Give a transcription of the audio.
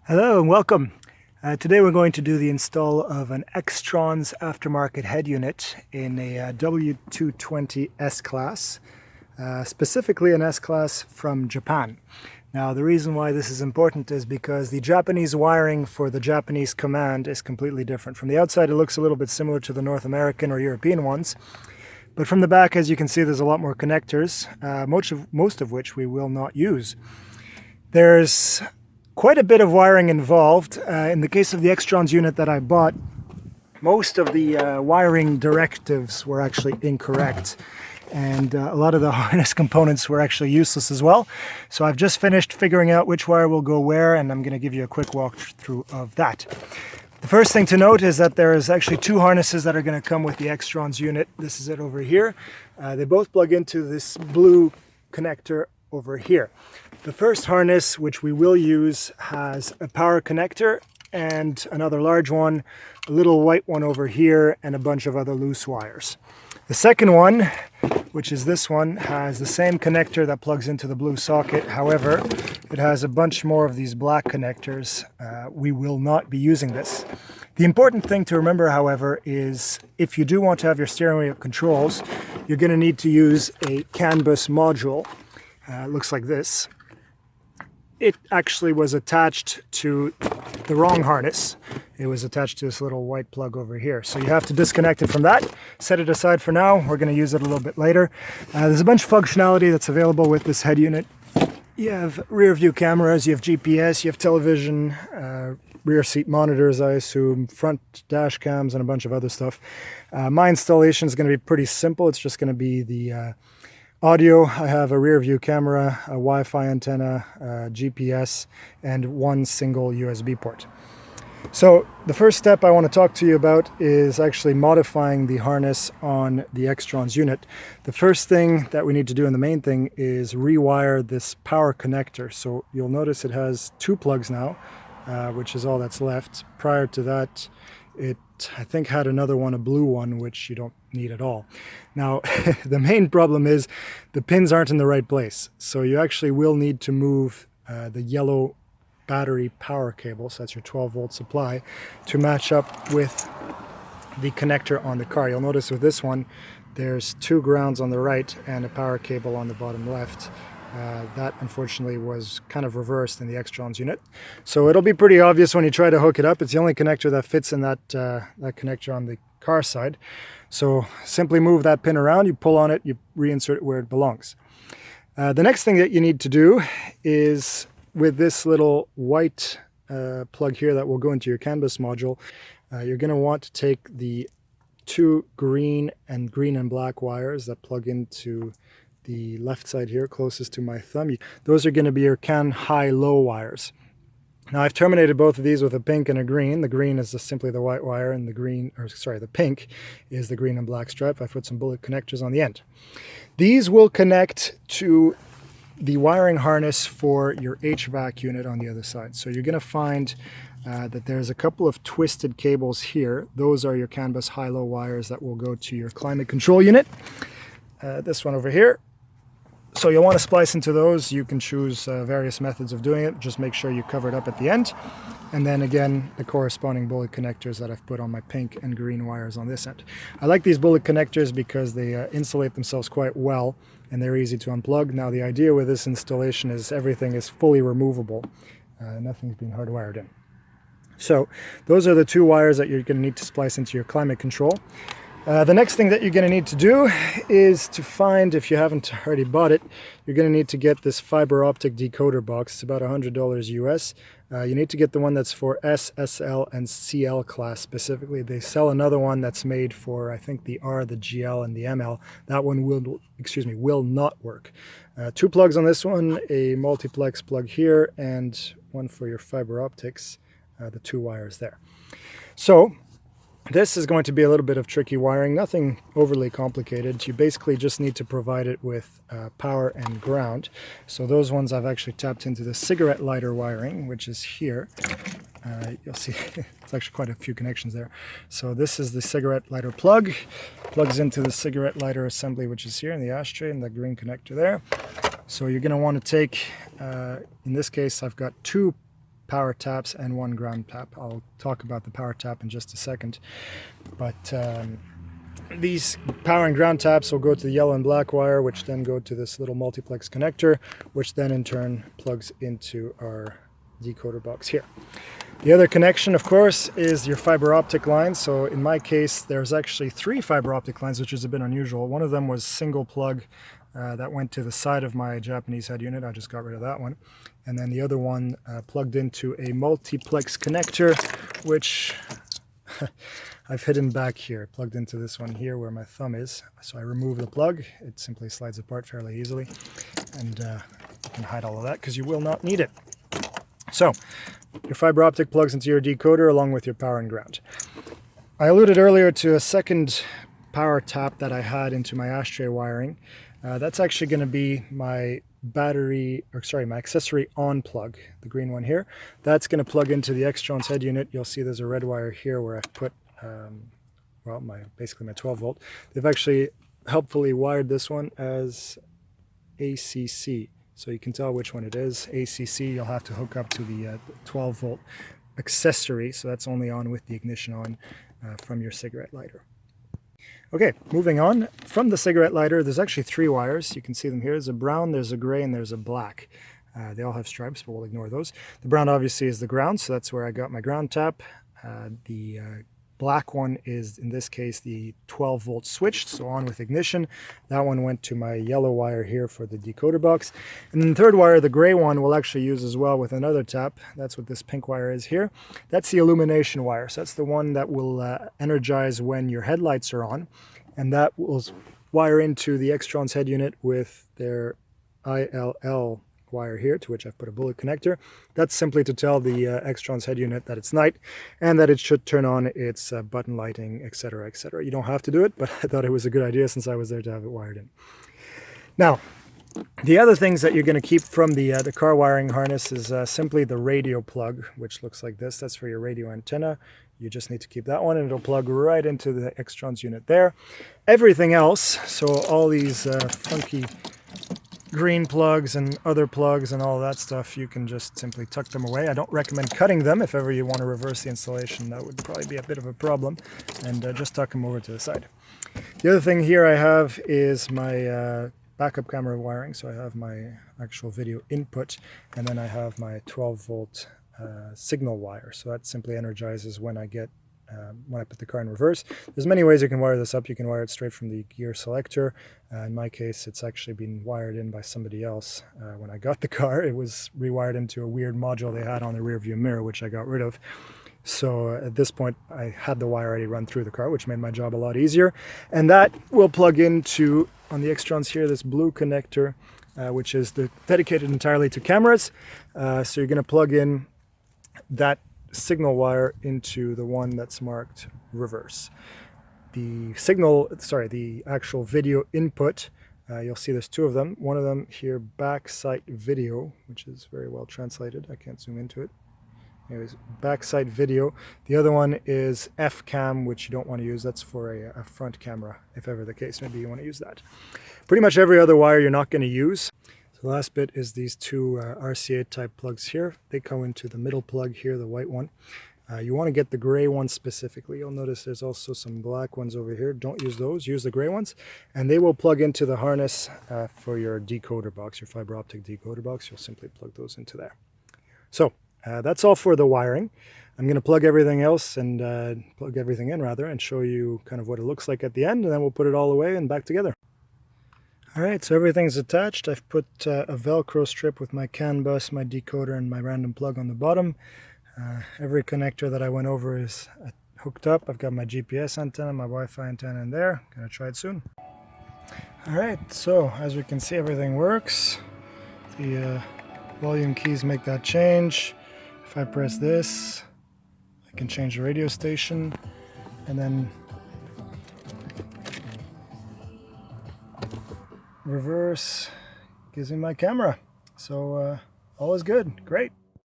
Hello and welcome. Today we're going to do the install of an Xtrons aftermarket head unit in a W220 S-class, specifically an S-class from Japan. Now the reason why this is important is because the Japanese wiring for the Japanese command is completely different. From the outside it looks a little bit similar to the North American or European ones, but from the back, as you can see, there's a lot more connectors, most of which we will not use. There's quite a bit of wiring involved. In the case of the Xtrons unit that I bought, most of the wiring directives were actually incorrect, and a lot of the harness components were actually useless as well. So I've just finished figuring out which wire will go where, and I'm going to give you a quick walkthrough of that. The first thing to note is that there is actually two harnesses that are going to come with the Xtrons unit. This is it over here. They both plug into this blue connector over here. The first harness, which we will use, has a power connector and another large one, a little white one over here, and a bunch of other loose wires. The second one, which is this one, has the same connector that plugs into the blue socket. However, it has a bunch more of these black connectors. We will not be using this. The important thing to remember, however, is if you do want to have your steering wheel controls, you're going to need to use a CAN bus module. It looks like this. It actually was attached to the wrong harness. It was attached to this little white plug over here. So you have to disconnect it from that, set it aside for now. We're going to use it a little bit later. There's a bunch of functionality that's available with this head unit. You have rear view cameras, you have GPS, you have television, rear seat monitors, I assume, front dash cams, and a bunch of other stuff. My installation is going to be pretty simple. It's just going to be the audio. I have a rear view camera, a Wi-Fi antenna, GPS, and one single USB port. So the first step I want to talk to you about is actually modifying the harness on the Xtrons unit. The first thing that we need to do, and the main thing, is rewire this power connector. So you'll notice it has two plugs now, which is all that's left. Prior to that, it, I think, had another one, a blue one, which you don't need at all. Now, the main problem is the pins aren't in the right place. So you actually will need to move the yellow battery power cable, so that's your 12-volt supply, to match up with the connector on the car. You'll notice with this one, there's two grounds on the right and a power cable on the bottom left. That unfortunately was kind of reversed in the Xtrons unit. So it'll be pretty obvious when you try to hook it up. It's the only connector that fits in that connector on the car side. So simply move that pin around, you pull on it, you reinsert it where it belongs. The next thing that you need to do is, with this little white plug here that will go into your CAN bus module, you're going to want to take the two green and black wires that plug into the left side here, closest to my thumb. Those are going to be your CAN high-low wires. Now I've terminated both of these with a pink and a green. The green is just simply the white wire, and the pink is the green and black stripe. I've put some bullet connectors on the end. These will connect to the wiring harness for your HVAC unit on the other side. So you're going to find that there's a couple of twisted cables here. Those are your CAN bus high-low wires that will go to your climate control unit. This one over here. So you'll want to splice into those. You can choose various methods of doing it. Just make sure you cover it up at the end. And then again, the corresponding bullet connectors that I've put on my pink and green wires on this end. I like these bullet connectors because they insulate themselves quite well and they're easy to unplug. Now the idea with this installation is everything is fully removable. Nothing's being hardwired in. So those are the two wires that you're going to need to splice into your climate control. The next thing that you're going to need to do is to find, if you haven't already bought it, you're going to need to get this fiber optic decoder box. It's about $100 US. You need to get the one that's for S, SL, and CL class specifically. They sell another one that's made for, I think, the R, the GL, and the ML. That one will not work. Two plugs on this one, a multiplex plug here, and one for your fiber optics, the two wires there. So this is going to be a little bit of tricky wiring, nothing overly complicated. You basically just need to provide it with power and ground. So those ones I've actually tapped into the cigarette lighter wiring, which is here. You'll see it's actually quite a few connections there. So this is the cigarette lighter plug, plugs into the cigarette lighter assembly, which is here in the ashtray, and the green connector there. So you're going to want to take, in this case I've got two power taps and 1 ground tap. I'll talk about the power tap in just a second. But these power and ground taps will go to the yellow and black wire, which then go to this little multiplex connector, which then in turn plugs into our decoder box here. The other connection, of course, is your fiber optic line. So in my case, there's actually 3 fiber optic lines, which is a bit unusual. One of them was single plug that went to the side of my Japanese head unit. I just got rid of that one. And then the other one plugged into a multiplex connector, which I've hidden back here, plugged into this one here where my thumb is. So I remove the plug, it simply slides apart fairly easily, and you can hide all of that because you will not need it. So your fiber optic plugs into your decoder along with your power and ground. I alluded earlier to a second power tap that I had into my ashtray wiring. That's actually going to be my my accessory on plug, the green one here. That's going to plug into the Xtrons head unit. You'll see there's a red wire here where I've put, well, basically my 12 volt. They've actually helpfully wired this one as ACC. So you can tell which one it is. ACC, you'll have to hook up to the 12 volt accessory. So that's only on with the ignition on from your cigarette lighter. Okay, moving on. From the cigarette lighter, there's actually 3 wires. You can see them here. There's a brown, there's a gray, and there's a black. They all have stripes, but we'll ignore those. The brown obviously is the ground, so that's where I got my ground tap. The black one is, in this case, the 12 volt switched, so on with ignition. That one went to my yellow wire here for the decoder box. And then the third wire, the gray one, we'll actually use as well with another tap. That's what this pink wire is here. That's the illumination wire. So that's the one that will energize when your headlights are on. And that will wire into the Xtrons head unit with their ILL wire here, to which I've put a bullet connector. That's simply to tell the Xtrons head unit that it's night and that it should turn on its button lighting, etc., etc. You don't have to do it, but I thought it was a good idea since I was there to have it wired in. Now, the other things that you're going to keep from the car wiring harness is simply the radio plug, which looks like this. That's for your radio antenna. You just need to keep that one, and it'll plug right into the Xtrons unit there. Everything else, so all these funky green plugs and other plugs and all that stuff, you can just simply tuck them away. I don't recommend cutting them. If ever you want to reverse the installation, that would probably be a bit of a problem, and just tuck them over to the side. The other thing here I have is my backup camera wiring. So I have my actual video input, and then I have my 12 volt signal wire. So that simply energizes when I get when I put the car in reverse. There's many ways you can wire this up. You can wire it straight from the gear selector. In my case, it's actually been wired in by somebody else. When I got the car, it was rewired into a weird module they had on the rear view mirror, which I got rid of. So at this point, I had the wire already run through the car, which made my job a lot easier. And that will plug into, on the Xtrons here, this blue connector, which is dedicated entirely to cameras. So you're going to plug in that signal wire into the one that's marked reverse. The actual video input, you'll see there's 2 of them. One of them here, backside video, which is very well translated. I can't zoom into it. Anyways, backside video. The other one is F-cam, which you don't want to use. That's for a front camera, if ever the case. Maybe you want to use that. Pretty much every other wire you're not going to use. So the last bit is these 2 RCA type plugs here. They go into the middle plug here, the white one. You want to get the gray one specifically. You'll notice there's also some black ones over here. Don't use those, use the gray ones. And they will plug into the harness for your decoder box, your fiber optic decoder box. You'll simply plug those into there. So that's all for the wiring. I'm going to plug everything else and plug everything in rather, and show you kind of what it looks like at the end, and then we'll put it all away and back together. Alright, so everything's attached. I've put a Velcro strip with my CAN bus, my decoder, and my random plug on the bottom. Every connector that I went over is hooked up. I've got my GPS antenna, my Wi-Fi antenna in there. Gonna try it soon. Alright, so as we can see, everything works. The volume keys make that change. If I press this, I can change the radio station, and then reverse gives me my camera. So all is good. Great.